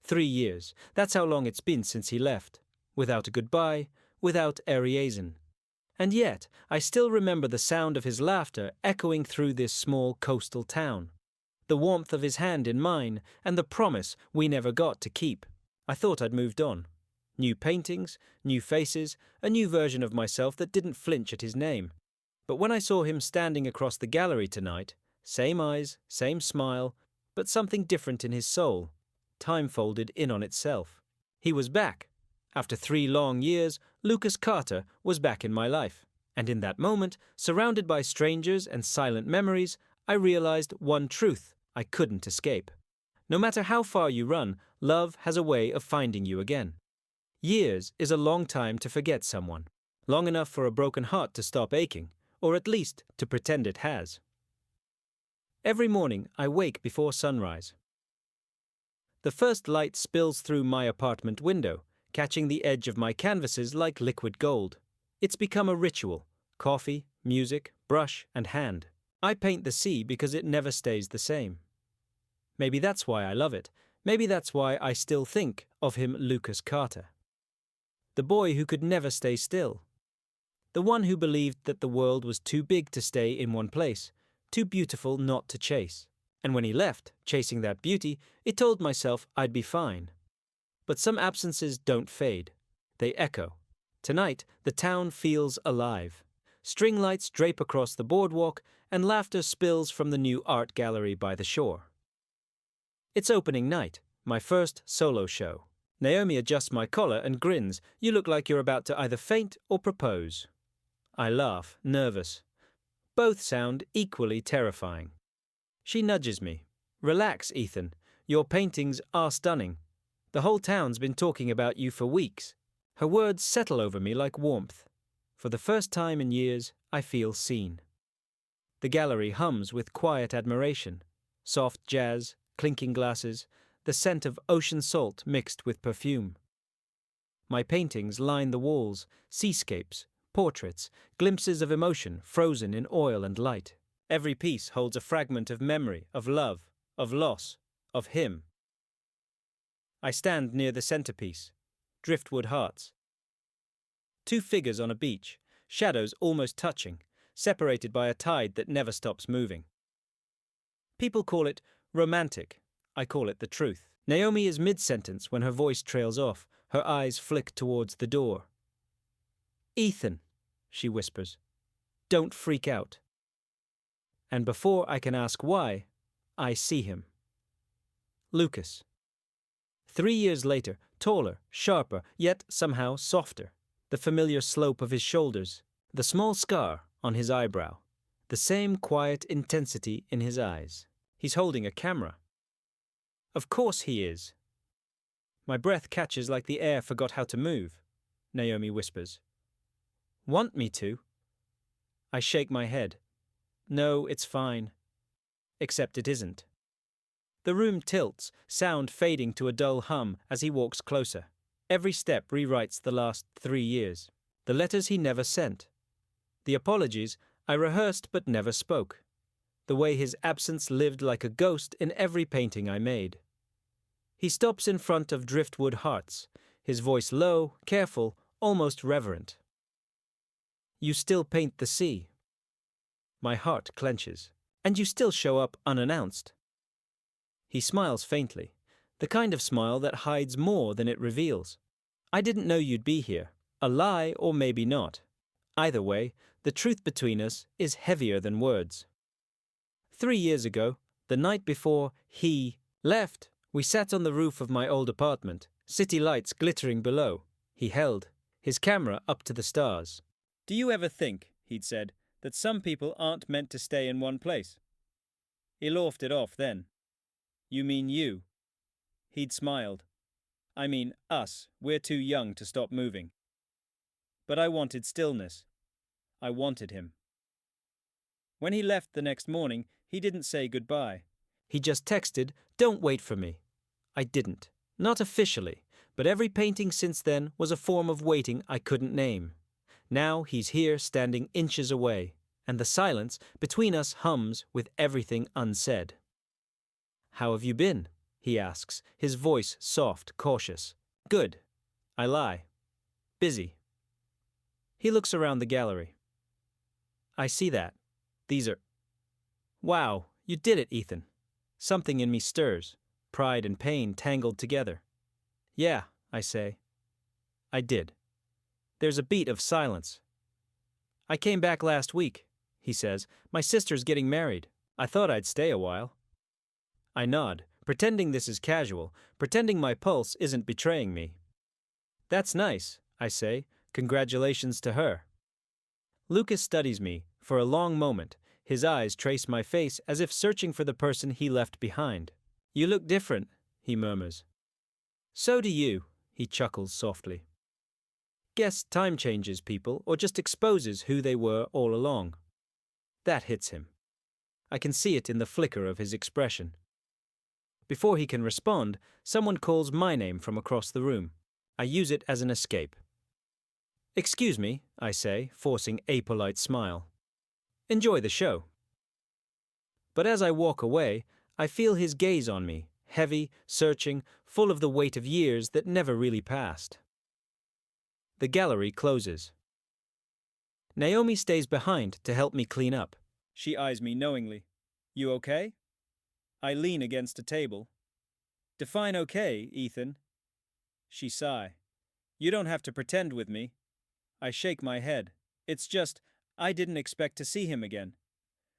3 years, that's how long it's been since he left. Without a goodbye, without a liaison. And yet, I still remember the sound of his laughter echoing through this small coastal town. The warmth of his hand in mine, and the promise we never got to keep. I thought I'd moved on. New paintings, new faces, a new version of myself that didn't flinch at his name. But when I saw him standing across the gallery tonight, same eyes, same smile, but something different in his soul. Time folded in on itself. He was back. After 3 long years, Lucas Carter was back in my life. And in that moment, surrounded by strangers and silent memories, I realized one truth I couldn't escape. No matter how far you run, love has a way of finding you again. Years is a long time to forget someone. Long enough for a broken heart to stop aching, or at least to pretend it has. Every morning I wake before sunrise. The first light spills through my apartment window, catching the edge of my canvases like liquid gold. It's become a ritual. Coffee, music, brush, and hand. I paint the sea because it never stays the same. Maybe that's why I love it. Maybe that's why I still think of him, Lucas Carter. The boy who could never stay still. The one who believed that the world was too big to stay in one place, too beautiful not to chase. And when he left, chasing that beauty, it told myself I'd be fine. But some absences don't fade. They echo. Tonight, the town feels alive. String lights drape across the boardwalk, and laughter spills from the new art gallery by the shore. It's opening night, my first solo show. Naomi adjusts my collar and grins. You look like you're about to either faint or propose. I laugh, nervous. Both sound equally terrifying. She nudges me. Relax, Ethan. Your paintings are stunning. The whole town's been talking about you for weeks. Her words settle over me like warmth. For the first time in years, I feel seen. The gallery hums with quiet admiration. Soft jazz, clinking glasses, the scent of ocean salt mixed with perfume. My paintings line the walls, seascapes, portraits, glimpses of emotion frozen in oil and light. Every piece holds a fragment of memory, of love, of loss, of him. I stand near the centerpiece, driftwood hearts. 2 figures on a beach, shadows almost touching, separated by a tide that never stops moving. People call it romantic. I call it the truth. Naomi is mid-sentence when her voice trails off, her eyes flick towards the door. Ethan, she whispers, don't freak out. And before I can ask why, I see him. Lucas. 3 years later, taller, sharper, yet somehow softer. The familiar slope of his shoulders, the small scar on his eyebrow, the same quiet intensity in his eyes. He's holding a camera. Of course he is. My breath catches like the air forgot how to move, Naomi whispers. Want me to? I shake my head. No, it's fine. Except it isn't. The room tilts, sound fading to a dull hum as he walks closer. Every step rewrites the last 3 years. The letters he never sent. The apologies I rehearsed but never spoke. The way his absence lived like a ghost in every painting I made. He stops in front of driftwood hearts, his voice low, careful, almost reverent. You still paint the sea. My heart clenches. And you still show up unannounced. He smiles faintly, the kind of smile that hides more than it reveals. I didn't know you'd be here. A lie or maybe not. Either way, the truth between us is heavier than words. 3 years ago, the night before he left, we sat on the roof of my old apartment, city lights glittering below. He held his camera up to the stars. Do you ever think, he'd said, that some people aren't meant to stay in one place? He laughed it off then. You mean you? He'd smiled. I mean us, we're too young to stop moving. But I wanted stillness. I wanted him. When he left the next morning, he didn't say goodbye. He just texted, don't wait for me. I didn't. Not officially, but every painting since then was a form of waiting I couldn't name. Now he's here standing inches away, and the silence between us hums with everything unsaid. How have you been? he asks, his voice soft, cautious. Good. I lie. Busy. He looks around the gallery. I see that. These are... Wow, you did it, Ethan. Something in me stirs, pride and pain tangled together. Yeah, I say. I did. There's a beat of silence. I came back last week, he says. My sister's getting married. I thought I'd stay a while. I nod, pretending this is casual, pretending my pulse isn't betraying me. That's nice, I say. Congratulations to her. Lucas studies me for a long moment. His eyes trace my face as if searching for the person he left behind. You look different, he murmurs. So do you, he chuckles softly. Guess time changes people or just exposes who they were all along. That hits him. I can see it in the flicker of his expression. Before he can respond, someone calls my name from across the room. I use it as an escape. Excuse me, I say, forcing a polite smile. Enjoy the show. But as I walk away, I feel his gaze on me, heavy, searching, full of the weight of years that never really passed. The gallery closes. Naomi stays behind to help me clean up. She eyes me knowingly. You okay? I lean against a table. Define okay, Ethan. She sigh. You don't have to pretend with me. I shake my head. It's just, I didn't expect to see him again.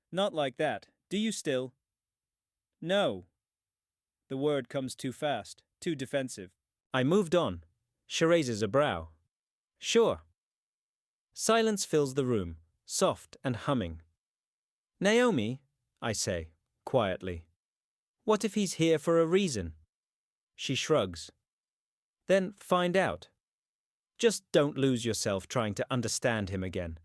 Not like that. Do you still? No. The word comes too fast, too defensive. I moved on. She raises a brow. Sure. Silence fills the room, soft and humming. Naomi, I say, quietly. What if he's here for a reason? She shrugs. Then find out. Just don't lose yourself trying to understand him again.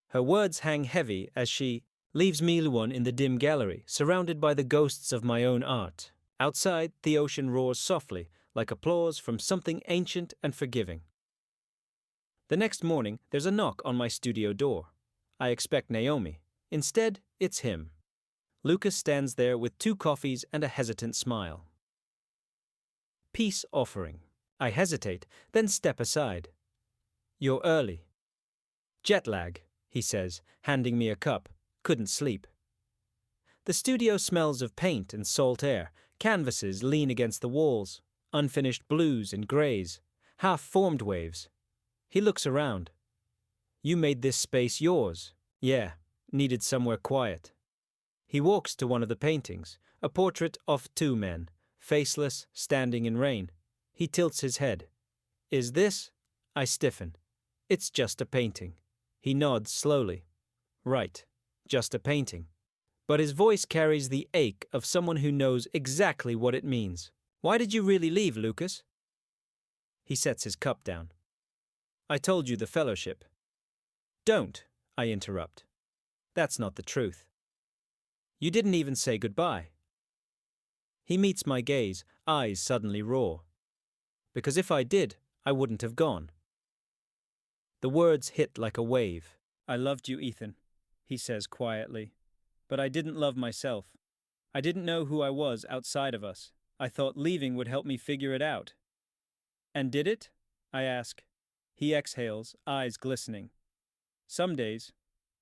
Her words hang heavy as she leaves Miluan in the dim gallery, surrounded by the ghosts of my own art. Outside, the ocean roars softly, like applause from something ancient and forgiving. The next morning, there's a knock on my studio door. I expect Naomi. Instead, it's him. Lucas stands there with 2 coffees and a hesitant smile. Peace offering. I hesitate, then step aside. You're early. Jet lag, he says, handing me a cup. Couldn't sleep. The studio smells of paint and salt air. Canvases lean against the walls. Unfinished blues and greys. Half-formed waves. He looks around. You made this space yours. Yeah, needed somewhere quiet. He walks to one of the paintings, a portrait of 2 men, faceless, standing in rain. He tilts his head. Is this? I stiffen. It's just a painting. He nods slowly. Right, just a painting. But his voice carries the ache of someone who knows exactly what it means. Why did you really leave, Lucas? He sets his cup down. I told you the fellowship. Don't, I interrupt. That's not the truth. You didn't even say goodbye. He meets my gaze, eyes suddenly raw. Because if I did, I wouldn't have gone. The words hit like a wave. I loved you, Ethan, he says quietly. But I didn't love myself. I didn't know who I was outside of us. I thought leaving would help me figure it out. And did it? I ask. He exhales, eyes glistening. Some days,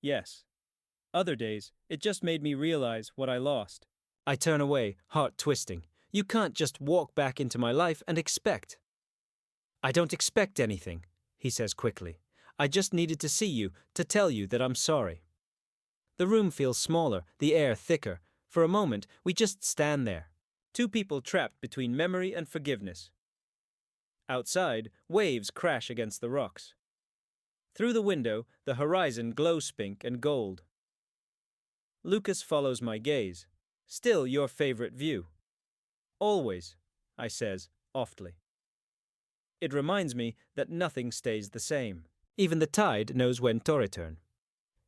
yes. Other days, it just made me realize what I lost. I turn away, heart twisting. You can't just walk back into my life and expect. I don't expect anything, he says quickly. I just needed to see you, to tell you that I'm sorry. The room feels smaller, the air thicker. For a moment, we just stand there. 2 people trapped between memory and forgiveness. Outside, waves crash against the rocks. Through the window, the horizon glows pink and gold. Lucas follows my gaze. Still your favorite view. Always, I says, oftly. It reminds me that nothing stays the same. Even the tide knows when to return.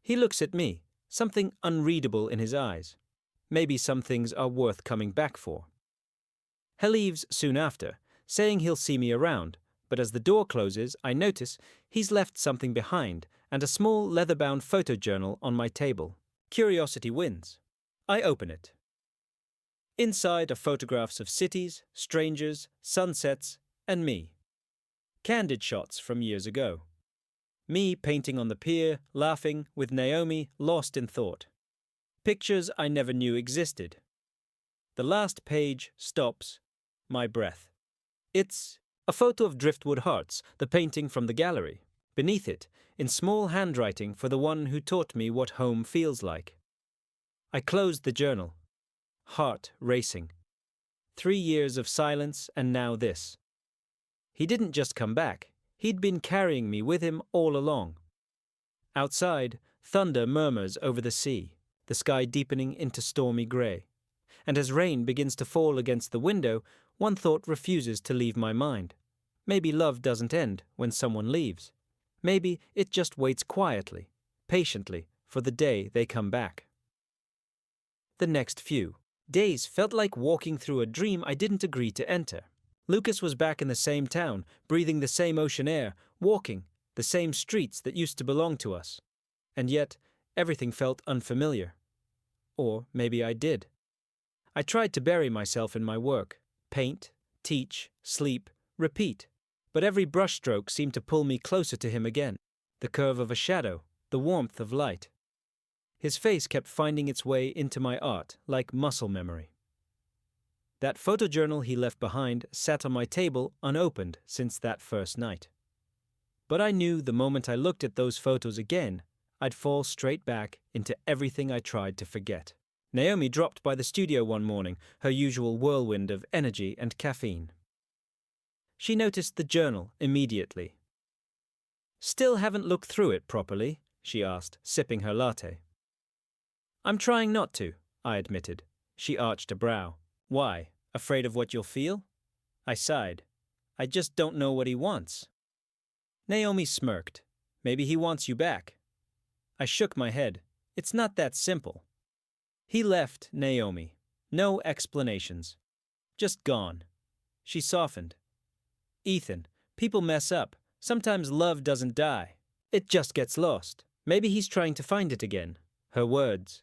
He looks at me, something unreadable in his eyes. Maybe some things are worth coming back for. He leaves soon after, saying he'll see me around, but as the door closes, I notice he's left something behind and a small leather-bound photojournal on my table. Curiosity wins. I open it. Inside are photographs of cities, strangers, sunsets, and me. Candid shots from years ago. Me painting on the pier, laughing, with Naomi lost in thought. Pictures I never knew existed. The last page stops. My breath. It's a photo of driftwood hearts, the painting from the gallery. Beneath it, in small handwriting for the one who taught me what home feels like. I closed the journal. Heart racing. 3 years of silence and now this. He didn't just come back. He'd been carrying me with him all along. Outside, thunder murmurs over the sea, the sky deepening into stormy grey. And as rain begins to fall against the window, one thought refuses to leave my mind. Maybe love doesn't end when someone leaves. Maybe it just waits quietly, patiently, for the day they come back. The next few days felt like walking through a dream I didn't agree to enter. Lucas was back in the same town, breathing the same ocean air, walking the same streets that used to belong to us. And yet, everything felt unfamiliar. Or maybe I did. I tried to bury myself in my work, paint, teach, sleep, repeat. But every brushstroke seemed to pull me closer to him again. The curve of a shadow, the warmth of light. His face kept finding its way into my art, like muscle memory. That photojournal he left behind sat on my table unopened since that first night. But I knew the moment I looked at those photos again, I'd fall straight back into everything I tried to forget. Naomi dropped by the studio one morning, her usual whirlwind of energy and caffeine. She noticed the journal immediately. "Still haven't looked through it properly?" she asked, sipping her latte. "I'm trying not to," I admitted. She arched a brow. "Why? Afraid of what you'll feel?" I sighed. "I just don't know what he wants." Naomi smirked. "Maybe he wants you back." I shook my head. "It's not that simple." He left, Naomi. No explanations. Just gone. She softened. "Ethan, people mess up. Sometimes love doesn't die. It just gets lost. Maybe he's trying to find it again." Her words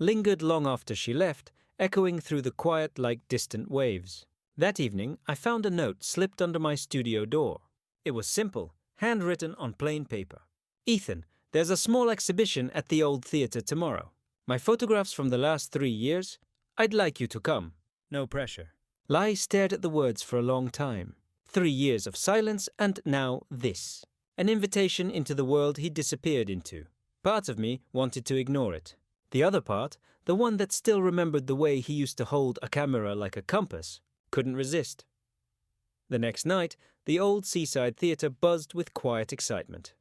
lingered long after she left, echoing through the quiet like distant waves. That evening, I found a note slipped under my studio door. It was simple, handwritten on plain paper. "Ethan, there's a small exhibition at the old theater tomorrow. My photographs from the last 3 years. I'd like you to come. No pressure." Lai stared at the words for a long time. 3 years of silence and now this. An invitation into the world he'd disappeared into. Part of me wanted to ignore it. The other part, the one that still remembered the way he used to hold a camera like a compass, couldn't resist. The next night, the old seaside theater buzzed with quiet excitement.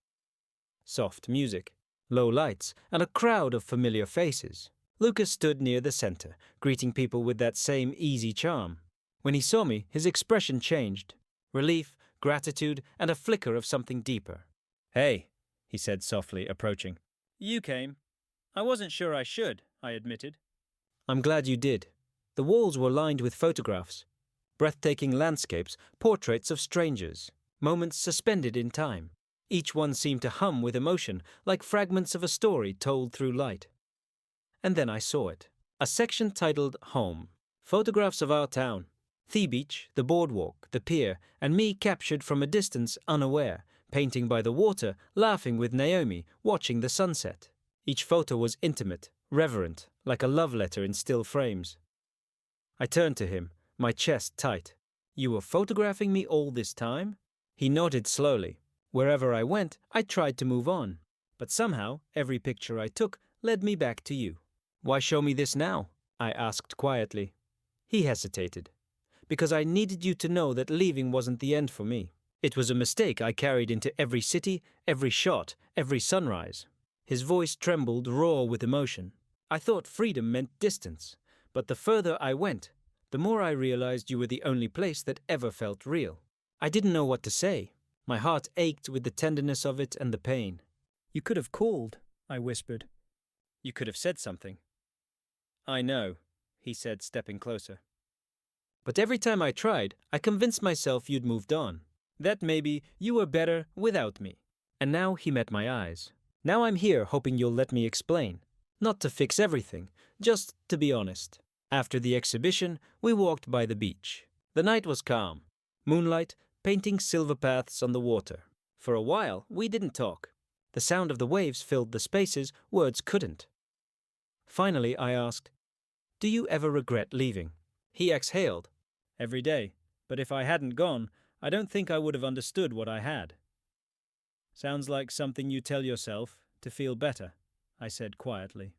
Soft music, low lights, and a crowd of familiar faces. Lucas stood near the center, greeting people with that same easy charm. When he saw me, his expression changed. Relief, gratitude, and a flicker of something deeper. "Hey," he said softly, approaching. "You came." "I wasn't sure I should," I admitted. "I'm glad you did." The walls were lined with photographs. Breathtaking landscapes, portraits of strangers, moments suspended in time. Each one seemed to hum with emotion, like fragments of a story told through light. And then I saw it. A section titled Home. Photographs of our town. The beach, the boardwalk, the pier, and me captured from a distance unaware, painting by the water, laughing with Naomi, watching the sunset. Each photo was intimate, reverent, like a love letter in still frames. I turned to him, my chest tight. "You were photographing me all this time?" He nodded slowly. Wherever I went, I tried to move on. But somehow, every picture I took led me back to you. "Why show me this now?" I asked quietly. He hesitated. "Because I needed you to know that leaving wasn't the end for me. It was a mistake I carried into every city, every shot, every sunrise." His voice trembled raw with emotion. I thought freedom meant distance, but the further I went, the more I realized you were the only place that ever felt real. I didn't know what to say. My heart ached with the tenderness of it and the pain. "You could have called," I whispered. "You could have said something." "I know," he said, stepping closer. "But every time I tried, I convinced myself you'd moved on. That maybe you were better without me." And now he met my eyes. "Now I'm here hoping you'll let me explain. Not to fix everything, just to be honest." After the exhibition, we walked by the beach. The night was calm, moonlight painting silver paths on the water. For a while, we didn't talk. The sound of the waves filled the spaces words couldn't. Finally, I asked, "Do you ever regret leaving?" He exhaled. "Every day. But if I hadn't gone, I don't think I would have understood what I had." "Sounds like something you tell yourself to feel better," I said quietly.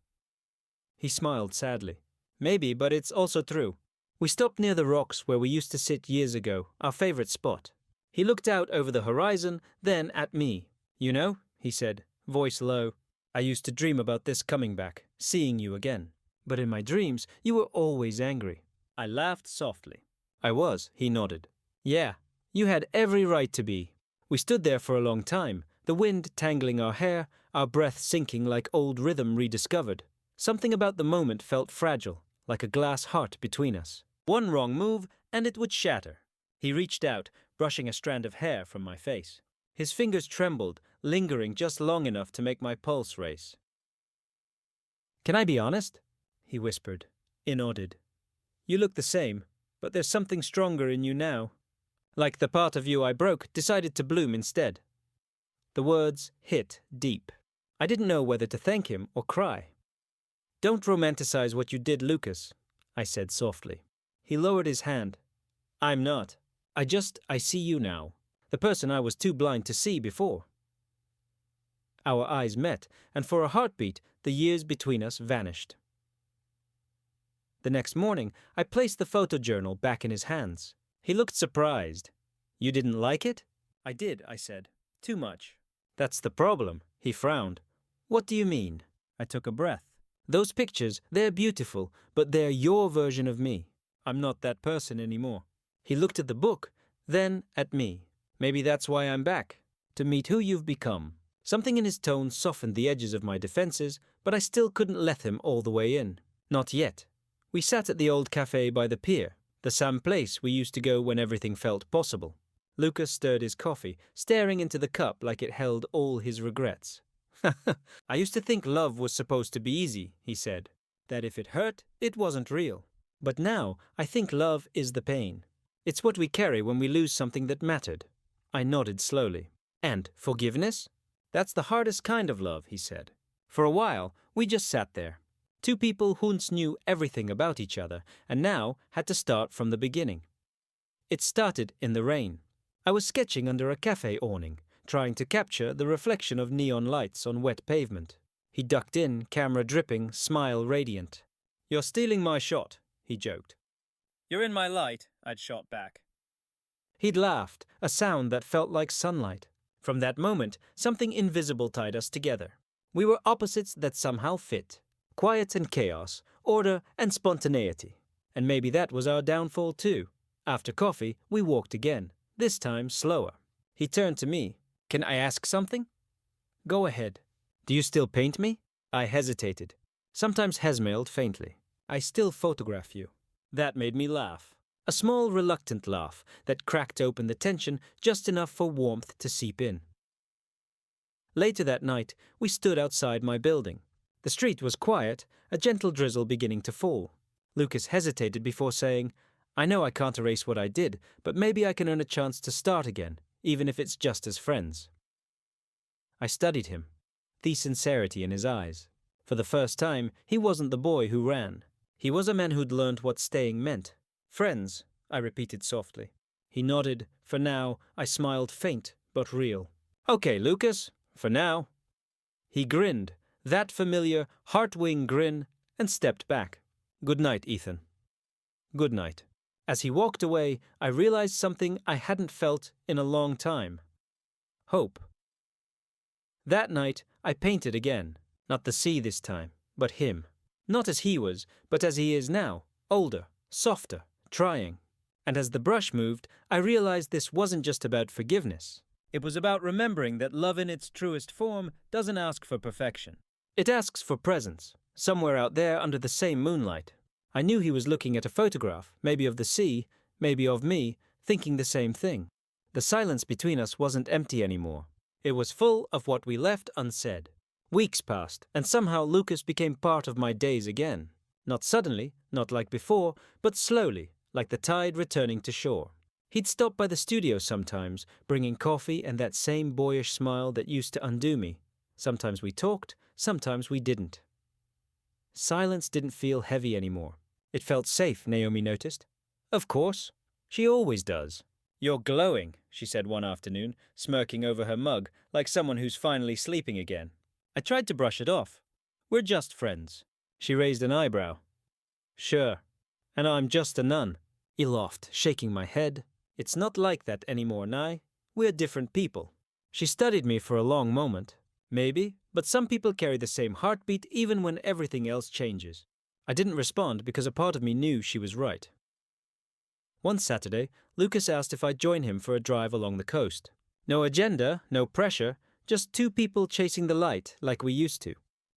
He smiled sadly. "Maybe, but it's also true." We stopped near the rocks where we used to sit years ago, our favorite spot. He looked out over the horizon, then at me. "You know," he said, voice low, "I used to dream about this coming back, seeing you again. But in my dreams, you were always angry." I laughed softly. "I was," he nodded. "Yeah, you had every right to be." We stood there for a long time, the wind tangling our hair, our breath sinking like old rhythm rediscovered. Something about the moment felt fragile, like a glass heart between us. One wrong move, and it would shatter. He reached out, brushing a strand of hair from my face. His fingers trembled, lingering just long enough to make my pulse race. "Can I be honest?" he whispered, nodded. "You look the same, but there's something stronger in you now. Like the part of you I broke decided to bloom instead." The words hit deep. I didn't know whether to thank him or cry. "Don't romanticize what you did, Lucas," I said softly. He lowered his hand. "I'm not. I see you now. The person I was too blind to see before." Our eyes met, and for a heartbeat, the years between us vanished. The next morning, I placed the photojournal back in his hands. He looked surprised. "You didn't like it?" "I did," I said. "Too much." "That's the problem," he frowned. "What do you mean?" I took a breath. "Those pictures, they're beautiful, but they're your version of me. I'm not that person anymore." He looked at the book, then at me. "Maybe that's why I'm back, to meet who you've become." Something in his tone softened the edges of my defenses, but I still couldn't let him all the way in. Not yet. We sat at the old cafe by the pier, the same place we used to go when everything felt possible. Lucas stirred his coffee, staring into the cup like it held all his regrets. "I used to think love was supposed to be easy," he said. "That if it hurt, it wasn't real. But now I think love is the pain. It's what we carry when we lose something that mattered." I nodded slowly. "And forgiveness? That's the hardest kind of love," he said. For a while, we just sat there. Two people who once knew everything about each other and now had to start from the beginning. It started in the rain. I was sketching under a cafe awning, trying to capture the reflection of neon lights on wet pavement. He ducked in, camera dripping, smile radiant. "You're stealing my shot," he joked. "You're in my light," I'd shot back. He'd laughed, a sound that felt like sunlight. From that moment, something invisible tied us together. We were opposites that somehow fit. Quiet and chaos, order and spontaneity. And maybe that was our downfall too. After coffee, we walked again, this time slower. He turned to me. "Can I ask something?" "Go ahead." "Do you still paint me?" I hesitated. Sometimes hesmailed faintly. "I still photograph you." That made me laugh. A small, reluctant laugh that cracked open the tension just enough for warmth to seep in. Later that night, we stood outside my building. The street was quiet, a gentle drizzle beginning to fall. Lucas hesitated before saying, "I know I can't erase what I did, but maybe I can earn a chance to start again, even if it's just as friends." I studied him, the sincerity in his eyes. For the first time, he wasn't the boy who ran. He was a man who'd learned what staying meant. "Friends," I repeated softly. He nodded. For now, I smiled faint but real. "Okay, Lucas, for now." He grinned, that familiar, heart-wing grin, and stepped back. "Good night, Ethan." "Good night." As he walked away, I realized something I hadn't felt in a long time. Hope. That night, I painted again. Not the sea this time, but him. Not as he was, but as he is now, older, softer, trying. And as the brush moved, I realized this wasn't just about forgiveness. It was about remembering that love in its truest form doesn't ask for perfection. It asks for presence, somewhere out there under the same moonlight. I knew he was looking at a photograph, maybe of the sea, maybe of me, thinking the same thing. The silence between us wasn't empty anymore. It was full of what we left unsaid. Weeks passed, and somehow Lucas became part of my days again. Not suddenly, not like before, but slowly, like the tide returning to shore. He'd stop by the studio sometimes, bringing coffee and that same boyish smile that used to undo me. Sometimes we talked, sometimes we didn't. Silence didn't feel heavy anymore. It felt safe, Naomi noticed. Of course. She always does. You're glowing, she said one afternoon, smirking over her mug, like someone who's finally sleeping again. I tried to brush it off. We're just friends. She raised an eyebrow. Sure. And I'm just a nun. I laughed, shaking my head. It's not like that anymore, Nye. We're different people. She studied me for a long moment. Maybe, but some people carry the same heartbeat even when everything else changes. I didn't respond because a part of me knew she was right. One Saturday, Lucas asked if I'd join him for a drive along the coast. No agenda, no pressure, just two people chasing the light like we used to.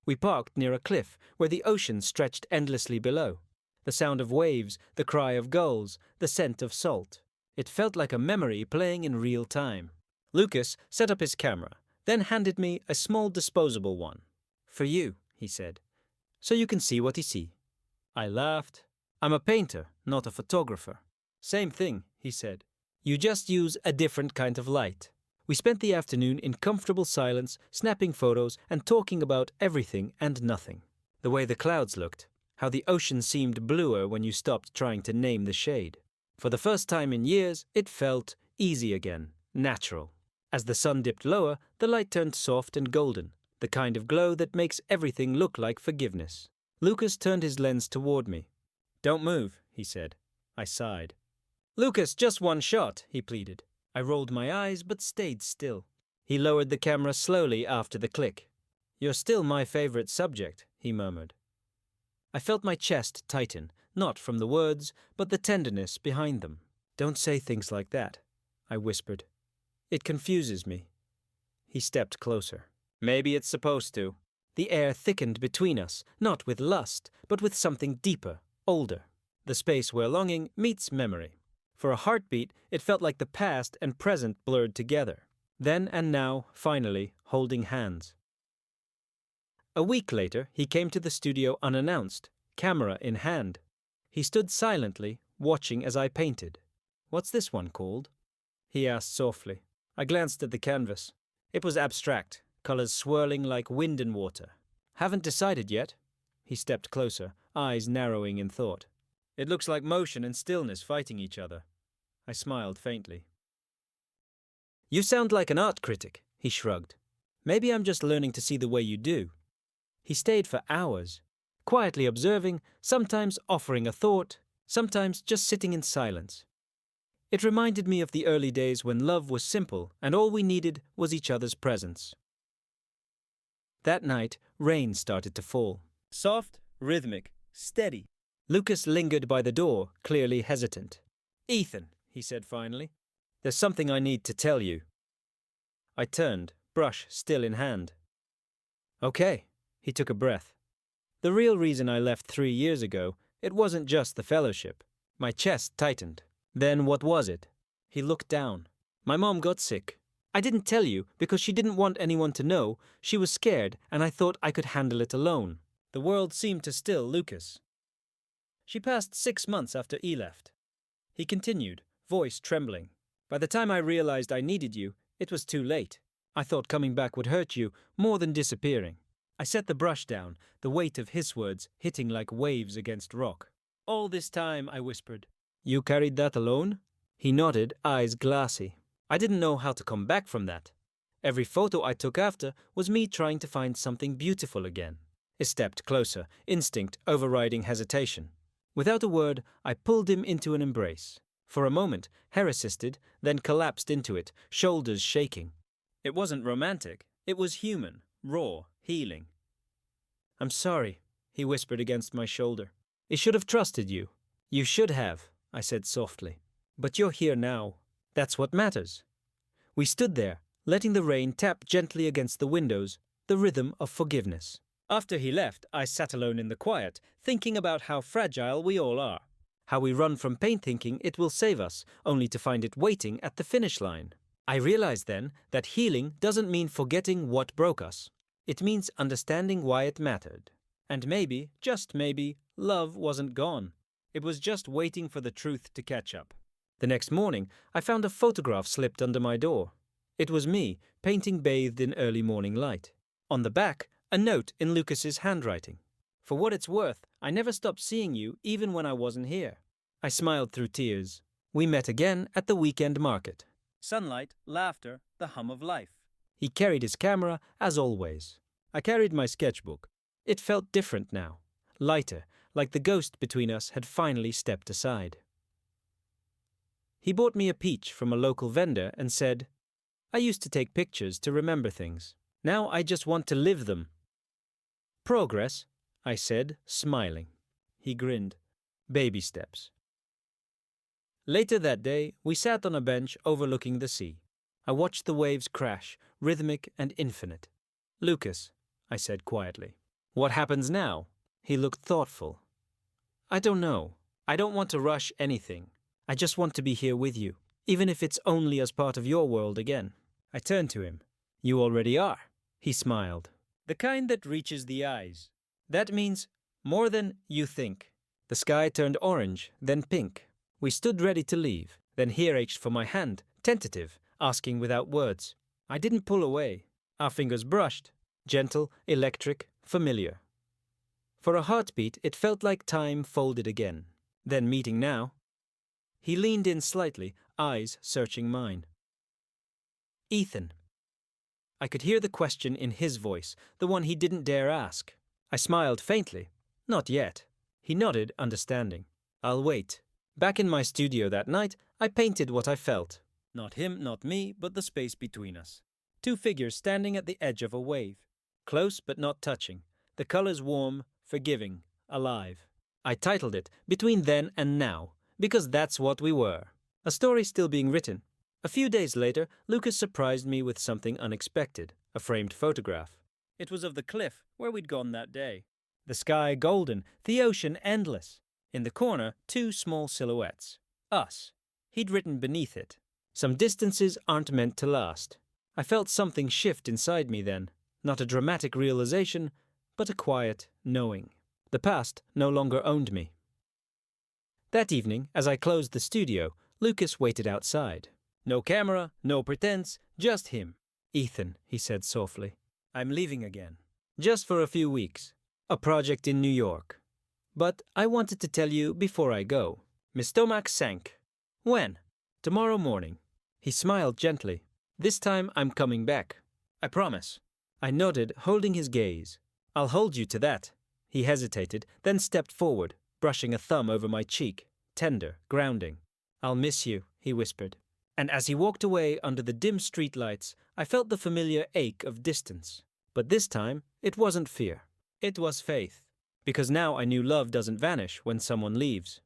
We parked near a cliff where the ocean stretched endlessly below. The sound of waves, the cry of gulls, the scent of salt. It felt like a memory playing in real time. Lucas set up his camera, then handed me a small disposable one. For you, he said, so you can see what you see. I laughed. I'm a painter, not a photographer. Same thing, he said. You just use a different kind of light. We spent the afternoon in comfortable silence, snapping photos and talking about everything and nothing. The way the clouds looked, how the ocean seemed bluer when you stopped trying to name the shade. For the first time in years, it felt easy again, natural. As the sun dipped lower, the light turned soft and golden, the kind of glow that makes everything look like forgiveness. Lucas turned his lens toward me. Don't move, he said. I sighed. Lucas, just one shot, he pleaded. I rolled my eyes but stayed still. He lowered the camera slowly after the click. You're still my favorite subject, he murmured. I felt my chest tighten, not from the words, but the tenderness behind them. Don't say things like that, I whispered. It confuses me. He stepped closer. Maybe it's supposed to. The air thickened between us, not with lust, but with something deeper, older. The space where longing meets memory. For a heartbeat, it felt like the past and present blurred together. Then and now, finally, holding hands. A week later, he came to the studio unannounced, camera in hand. He stood silently, watching as I painted. What's this one called? He asked softly. I glanced at the canvas. It was abstract, colors swirling like wind and water. Haven't decided yet. He stepped closer, eyes narrowing in thought. It looks like motion and stillness fighting each other. I smiled faintly. You sound like an art critic, he shrugged. Maybe I'm just learning to see the way you do. He stayed for hours, quietly observing, sometimes offering a thought, sometimes just sitting in silence. It reminded me of the early days when love was simple and all we needed was each other's presence. That night, rain started to fall. Soft, rhythmic, steady. Lucas lingered by the door, clearly hesitant. Ethan, he said finally, there's something I need to tell you. I turned, brush still in hand. Okay, he took a breath. The real reason I left 3 years ago, it wasn't just the fellowship. My chest tightened. Then what was it? He looked down. My mom got sick. I didn't tell you because she didn't want anyone to know. She was scared and I thought I could handle it alone. The world seemed to still Lucas. She passed 6 months after E left. He continued, voice trembling. By the time I realized I needed you, it was too late. I thought coming back would hurt you more than disappearing. I set the brush down, the weight of his words hitting like waves against rock. All this time, I whispered. You carried that alone? He nodded, eyes glassy. I didn't know how to come back from that. Every photo I took after was me trying to find something beautiful again. He stepped closer, instinct overriding hesitation. Without a word, I pulled him into an embrace. For a moment, Hare assisted, then collapsed into it, shoulders shaking. It wasn't romantic. It was human, raw, healing. I'm sorry, he whispered against my shoulder. I should have trusted you. You should have, I said softly. But you're here now. That's what matters. We stood there, letting the rain tap gently against the windows, the rhythm of forgiveness. After he left, I sat alone in the quiet, thinking about how fragile we all are. How we run from pain thinking it will save us, only to find it waiting at the finish line. I realized then that healing doesn't mean forgetting what broke us. It means understanding why it mattered. And maybe, just maybe, love wasn't gone. It was just waiting for the truth to catch up. The next morning, I found a photograph slipped under my door. It was me, painting bathed in early morning light. On the back, a note in Lucas's handwriting. For what it's worth, I never stopped seeing you even when I wasn't here. I smiled through tears. We met again at the weekend market. Sunlight, laughter, the hum of life. He carried his camera, as always. I carried my sketchbook. It felt different now, lighter, like the ghost between us had finally stepped aside. He bought me a peach from a local vendor and said, "I used to take pictures to remember things. Now I just want to live them." "Progress," I said, smiling. He grinned. "Baby steps." Later that day, we sat on a bench overlooking the sea. I watched the waves crash, rhythmic and infinite. "Lucas," I said quietly, "what happens now?" He looked thoughtful. "I don't know. I don't want to rush anything. I just want to be here with you, even if it's only as part of your world again." I turned to him. "You already are." He smiled. "The kind that reaches the eyes. That means more than you think." The sky turned orange, then pink. We stood ready to leave. Then he reached for my hand, tentative, asking without words. I didn't pull away. Our fingers brushed. Gentle, electric, familiar. For a heartbeat, it felt like time folded again. Then meeting now. He leaned in slightly, eyes searching mine. "Ethan." I could hear the question in his voice, the one he didn't dare ask. I smiled faintly. "Not yet." He nodded, understanding. "I'll wait." Back in my studio that night, I painted what I felt. Not him, not me, but the space between us. Two figures standing at the edge of a wave. Close but not touching. The colors warm, forgiving, alive. I titled it Between Then and Now, because that's what we were. A story still being written. A few days later, Lucas surprised me with something unexpected, a framed photograph. It was of the cliff where we'd gone that day. The sky golden, the ocean endless. In the corner, two small silhouettes. Us. He'd written beneath it. Some distances aren't meant to last. I felt something shift inside me then. Not a dramatic realization, but a quiet knowing. The past no longer owned me. That evening, as I closed the studio, Lucas waited outside. No camera, no pretense, just him. "Ethan," he said softly, "I'm leaving again. Just for a few weeks. A project in New York. But I wanted to tell you before I go." My stomach sank. "When?" "Tomorrow morning." He smiled gently. "This time I'm coming back. I promise." I nodded, holding his gaze. "I'll hold you to that." He hesitated, then stepped forward, brushing a thumb over my cheek. Tender, grounding. "I'll miss you," he whispered. And as he walked away under the dim streetlights, I felt the familiar ache of distance. But this time, it wasn't fear. It was faith. Because now I knew love doesn't vanish when someone leaves.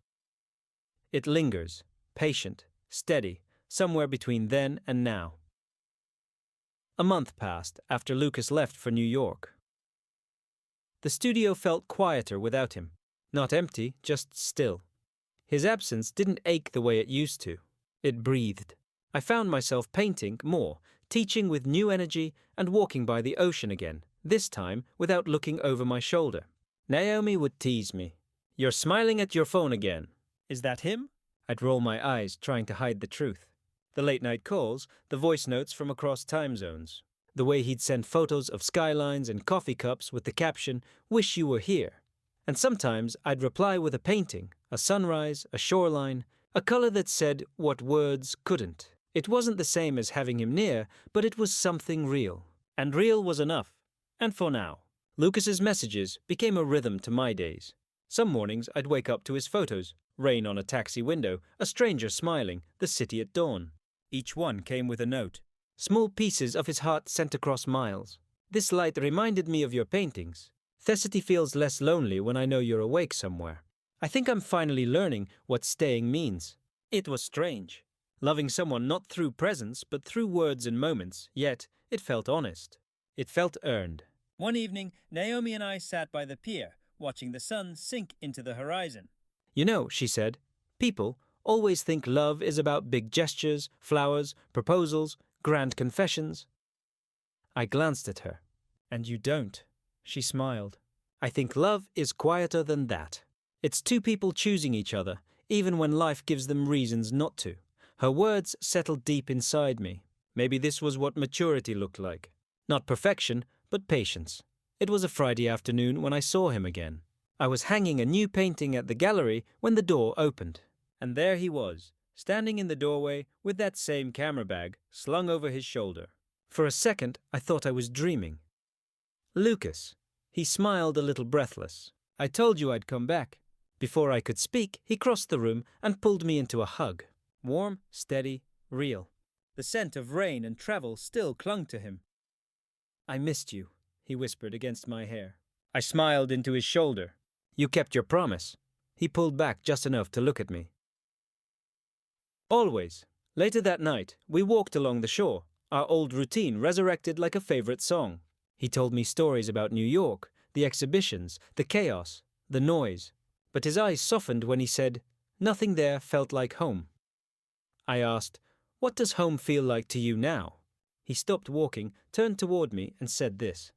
It lingers, patient, steady, somewhere between then and now. A month passed after Lucas left for New York. The studio felt quieter without him. Not empty, just still. His absence didn't ache the way it used to. It breathed. I found myself painting more, teaching with new energy, and walking by the ocean again, this time without looking over my shoulder. Naomi would tease me. "You're smiling at your phone again. Is that him?" I'd roll my eyes, trying to hide the truth. The late-night calls, the voice notes from across time zones. The way he'd send photos of skylines and coffee cups with the caption, "Wish you were here." And sometimes I'd reply with a painting, a sunrise, a shoreline, a color that said what words couldn't. It wasn't the same as having him near, but it was something real. And real was enough. And for now. Lucas's messages became a rhythm to my days. Some mornings I'd wake up to his photos, rain on a taxi window, a stranger smiling, the city at dawn. Each one came with a note. Small pieces of his heart sent across miles. "This light reminded me of your paintings. Thesity feels less lonely when I know you're awake somewhere. I think I'm finally learning what staying means." It was strange. Loving someone not through presence, but through words and moments, yet it felt honest. It felt earned. One evening, Naomi and I sat by the pier, watching the sun sink into the horizon. "You know," she said, "people always think love is about big gestures, flowers, proposals, grand confessions." I glanced at her. "And you don't." She smiled. I think love is quieter than that. It's two people choosing each other, even when life gives them reasons not to. Her words settled deep inside me. Maybe this was what maturity looked like. Not perfection, but patience. It was a Friday afternoon when I saw him again. I was hanging a new painting at the gallery when the door opened. And there he was, standing in the doorway with that same camera bag slung over his shoulder. For a second, I thought I was dreaming. Lucas. He smiled a little breathless. I told you I'd come back. Before I could speak, he crossed the room and pulled me into a hug. Warm, steady, real. The scent of rain and travel still clung to him. I missed you, he whispered against my hair. I smiled into his shoulder. You kept your promise. He pulled back just enough to look at me. Always. Later that night, we walked along the shore, our old routine resurrected like a favorite song. He told me stories about New York, the exhibitions, the chaos, the noise. But his eyes softened when he said, nothing there felt like home. I asked, what does home feel like to you now? He stopped walking, turned toward me, and said this.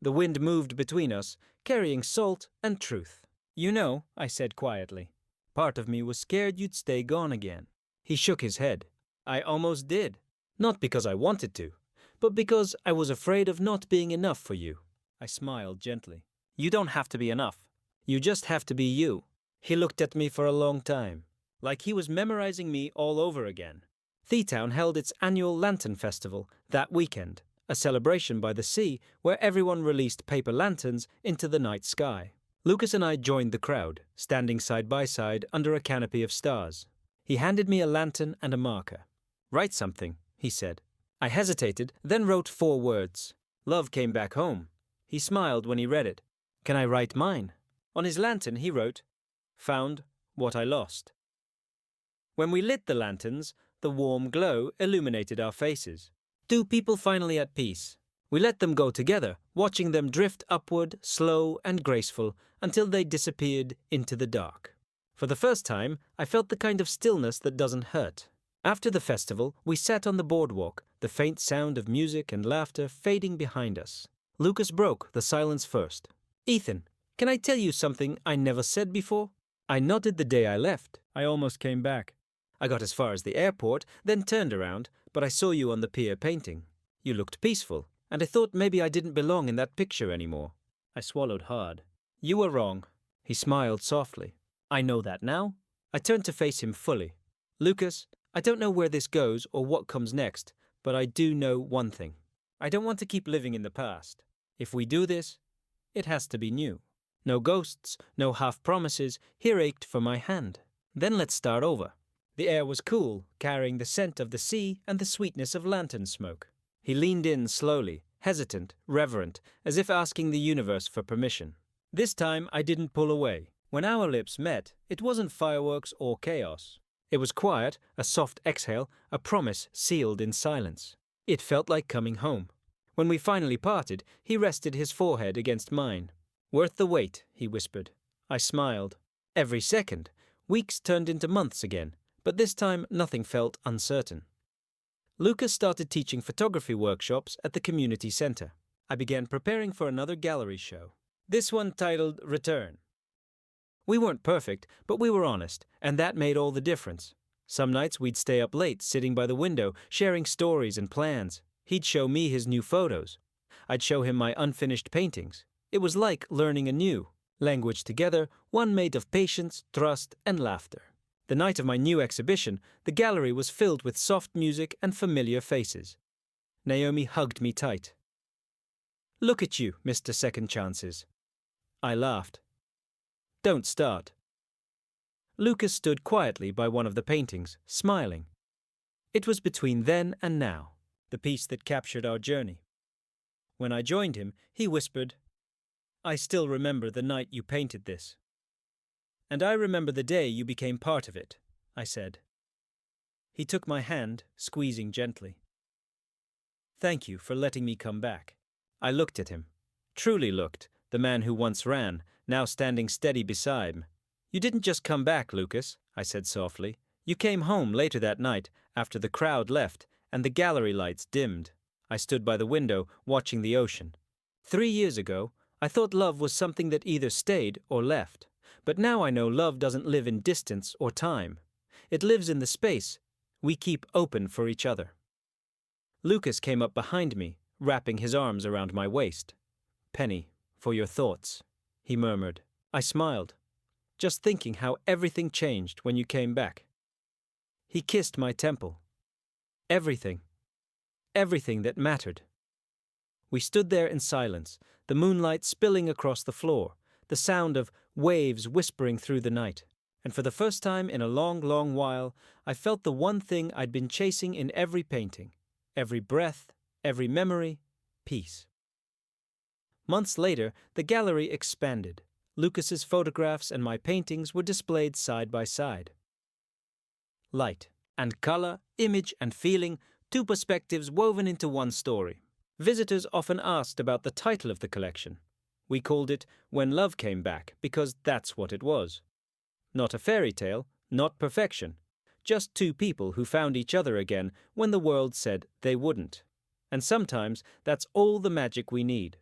The wind moved between us, carrying salt and truth. You know, I said quietly. Part of me was scared you'd stay gone again. He shook his head. I almost did. Not because I wanted to, but because I was afraid of not being enough for you. I smiled gently. You don't have to be enough. You just have to be you. He looked at me for a long time, like he was memorizing me all over again. Theatown held its annual Lantern Festival that weekend, a celebration by the sea where everyone released paper lanterns into the night sky. Lucas and I joined the crowd, standing side by side under a canopy of stars. He handed me a lantern and a marker. Write something, he said. I hesitated, then wrote 4 words. Love came back home. He smiled when he read it. Can I write mine? On his lantern he wrote, Found what I lost. When we lit the lanterns, the warm glow illuminated our faces. 2 people finally at peace. We let them go together, watching them drift upward, slow and graceful, until they disappeared into the dark. For the first time, I felt the kind of stillness that doesn't hurt. After the festival, we sat on the boardwalk, the faint sound of music and laughter fading behind us. Lucas broke the silence first. Ethan, can I tell you something I never said before? I nodded the day I left. I almost came back. I got as far as the airport, then turned around, but I saw you on the pier painting. You looked peaceful, and I thought maybe I didn't belong in that picture anymore. I swallowed hard. You were wrong. He smiled softly. I know that now. I turned to face him fully. Lucas, I don't know where this goes or what comes next, but I do know one thing. I don't want to keep living in the past. If we do this, it has to be new. No ghosts, no half-promises. Here ached for my hand. Then let's start over. The air was cool, carrying the scent of the sea and the sweetness of lantern smoke. He leaned in slowly, hesitant, reverent, as if asking the universe for permission. This time I didn't pull away. When our lips met, it wasn't fireworks or chaos. It was quiet, a soft exhale, a promise sealed in silence. It felt like coming home. When we finally parted, he rested his forehead against mine. Worth the wait, he whispered. I smiled. Every second, weeks turned into months again, but this time nothing felt uncertain. Lucas started teaching photography workshops at the community center. I began preparing for another gallery show. This one titled Return. We weren't perfect, but we were honest, and that made all the difference. Some nights we'd stay up late, sitting by the window, sharing stories and plans. He'd show me his new photos. I'd show him my unfinished paintings. It was like learning anew. Language together, one made of patience, trust, and laughter. The night of my new exhibition, the gallery was filled with soft music and familiar faces. Naomi hugged me tight. Look at you, Mr. Second Chances. I laughed. Don't start. Lucas stood quietly by one of the paintings, smiling. It was between then and now, the piece that captured our journey. When I joined him, he whispered, I still remember the night you painted this. And I remember the day you became part of it, I said. He took my hand, squeezing gently. Thank you for letting me come back. I looked at him. Truly looked, the man who once ran, now standing steady beside him. You didn't just come back, Lucas, I said softly. You came home later that night, after the crowd left and the gallery lights dimmed. I stood by the window, watching the ocean. 3 years ago, I thought love was something that either stayed or left, but now I know love doesn't live in distance or time. It lives in the space we keep open for each other. Lucas came up behind me, wrapping his arms around my waist. "Penny, for your thoughts," he murmured. I smiled, just thinking how everything changed when you came back. He kissed my temple. Everything. Everything that mattered. We stood there in silence, the moonlight spilling across the floor, the sound of waves whispering through the night. And for the first time in a long, long while, I felt the one thing I'd been chasing in every painting, every breath, every memory: peace. Months later, the gallery expanded. Lucas's photographs and my paintings were displayed side by side. Light and color, image and feeling, two perspectives woven into one story. Visitors often asked about the title of the collection. We called it When Love Came Back because that's what it was. Not a fairy tale, not perfection. Just two people who found each other again when the world said they wouldn't. And sometimes that's all the magic we need.